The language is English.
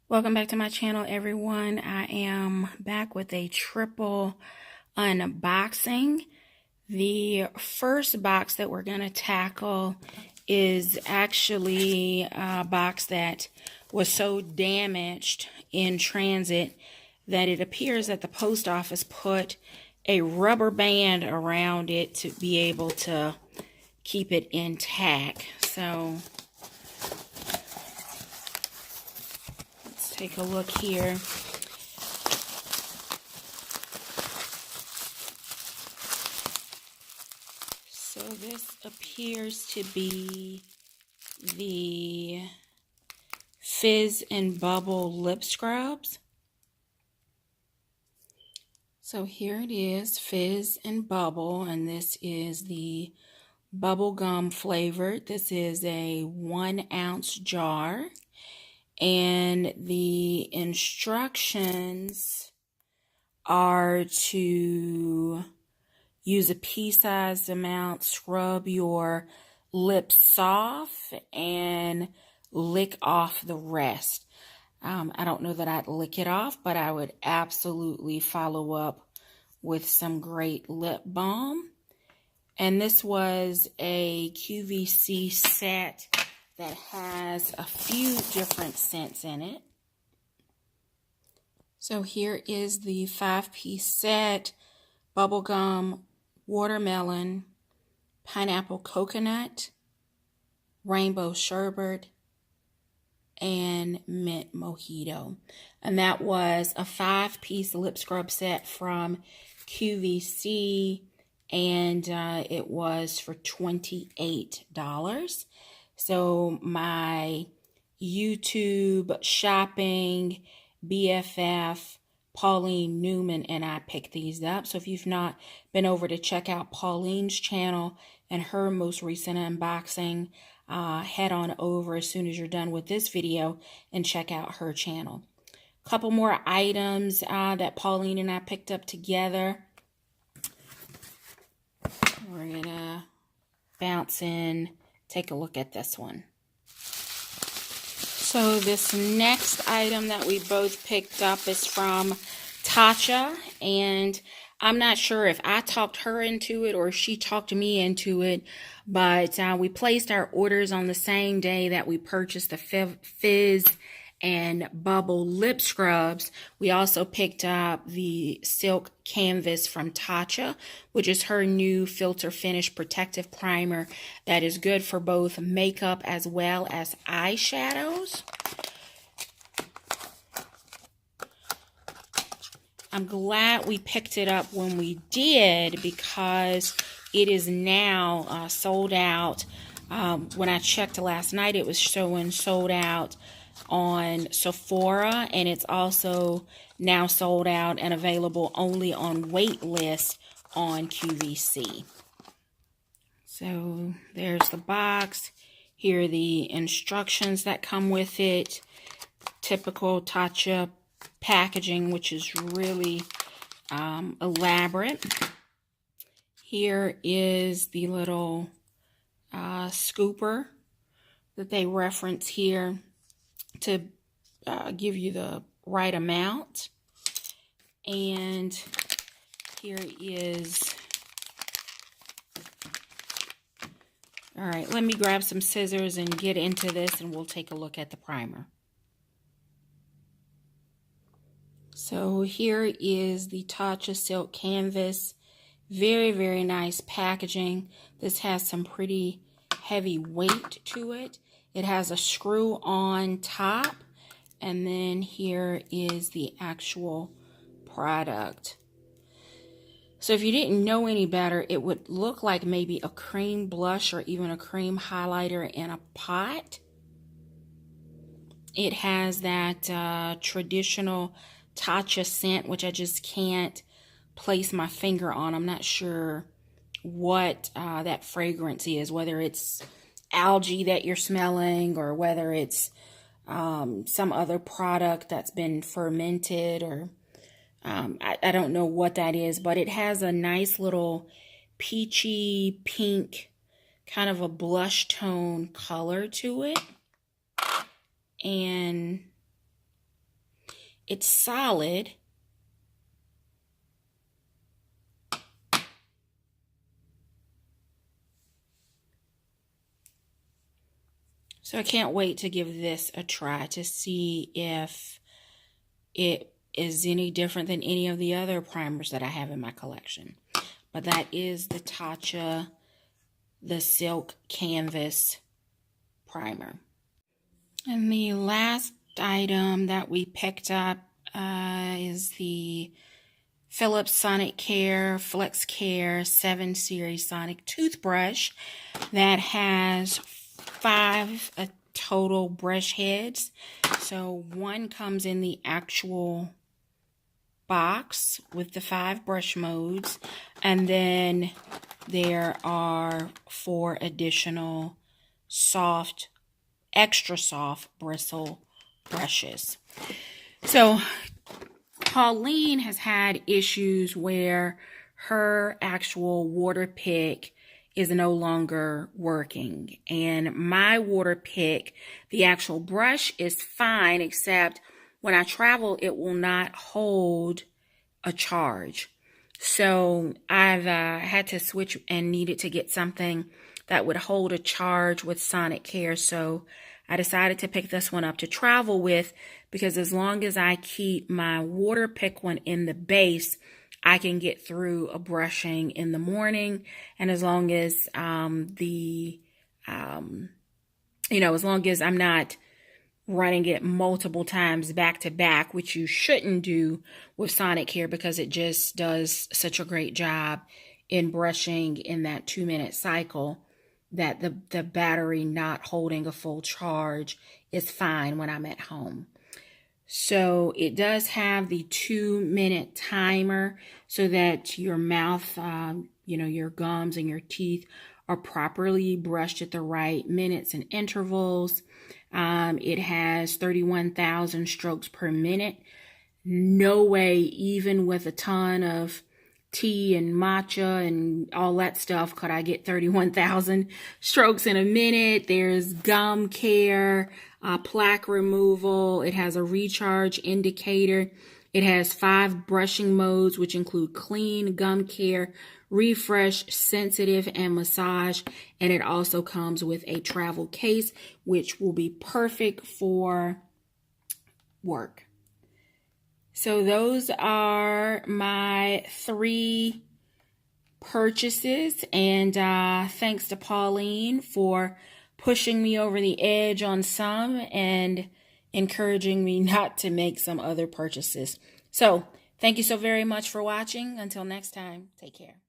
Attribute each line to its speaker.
Speaker 1: Welcome back to my channel, everyone. I am back with a triple unboxing. The first box that we're going to tackle is actually a box that was so damaged in transit that it appears that the post office put a rubber band around it to be able to keep it intact. So take a look here. So this appears to be the Fizz and Bubble lip scrubs. So here it is, Fizz and Bubble, and this is the bubblegum flavored. This is a 1 ounce jar. And the instructions are to use a pea-sized amount, scrub your lips soft, and lick off the rest. I don't know that I'd lick it off, but I would absolutely follow up with some great lip balm. And this was a QVC set that has a few different scents in it. So here is the 5-piece set: bubblegum, watermelon, pineapple coconut, rainbow sherbet, and mint mojito. And that was a 5-piece lip scrub set from QVC, and it was for $28. So my YouTube shopping BFF, Pauline Newman, and I picked these up. So if you've not been over to check out Pauline's channel and her most recent unboxing, head on over as soon as you're done with this video and check out her channel. A couple more items that Pauline and I picked up together. We're going to bounce in. Take a look at this one. So this next item that we both picked up is from Tatcha, and I'm not sure if I talked her into it or if she talked me into it, but we placed our orders on the same day that we purchased the Fizz and Bubble lip scrubs. We also picked up the Silk Canvas from Tatcha, which is her new filter finish protective primer that is good for both makeup as well as eyeshadows. I'm glad we picked it up when we did because it is now sold out. When I checked last night, it was showing sold out on Sephora, and it's also now sold out and available only on wait list on QVC. So there's the box. Here are the instructions that come with it. Typical Tatcha packaging, which is really elaborate. Here is the little scooper that they reference here to give you the right amount. And here is, all right, let me grab some scissors and get into this, and we'll take a look at the primer. So here is the Tatcha Silk Canvas. Very, very nice packaging. This has some pretty heavy weight to it. It has a screw on top, and then here is the actual product. So if you didn't know any better, it would look like maybe a cream blush or even a cream highlighter in a pot. It has that traditional Tatcha scent, which I just can't place my finger on. I'm not sure what that fragrance is, whether it's algae that you're smelling or whether it's some other product that's been fermented, or I don't know what that is, but it has a nice little peachy pink, kind of a blush tone color to it. And it's solid. So I can't wait to give this a try to see if it is any different than any of the other primers that I have in my collection. But that is the Tatcha, the Silk Canvas Primer. And the last item that we picked up is the Philips Sonic Care Flex Care 7 Series Sonic Toothbrush that has 5 total brush heads. So one comes in the actual box with the 5 brush modes, and then there are 4 additional soft, extra soft bristle brushes. So Pauline has had issues where her actual water pick is no longer working, and my water pick, the actual brush is fine, except when I travel it will not hold a charge. So I've had to switch and needed to get something that would hold a charge with Sonic Care. So I decided to pick this one up to travel with, because as long as I keep my water pick one in the base, I can get through a brushing in the morning. And as long as as long as I'm not running it multiple times back to back, which you shouldn't do with Sonic Care because it just does such a great job in brushing in that 2-minute cycle, that the battery not holding a full charge is fine when I'm at home. So it does have the 2-minute timer so that your mouth, your gums and your teeth are properly brushed at the right minutes and intervals. It has 31,000 strokes per minute. No way, even with a ton of tea and matcha and all that stuff, could I get 31,000 strokes in a minute. There's gum care, plaque removal. It has a recharge indicator. It has 5 brushing modes, which include clean, gum care, refresh, sensitive, and massage. And it also comes with a travel case, which will be perfect for work. So those are my 3 purchases, and thanks to Pauline for pushing me over the edge on some and encouraging me not to make some other purchases. So thank you so very much for watching. Until next time, take care.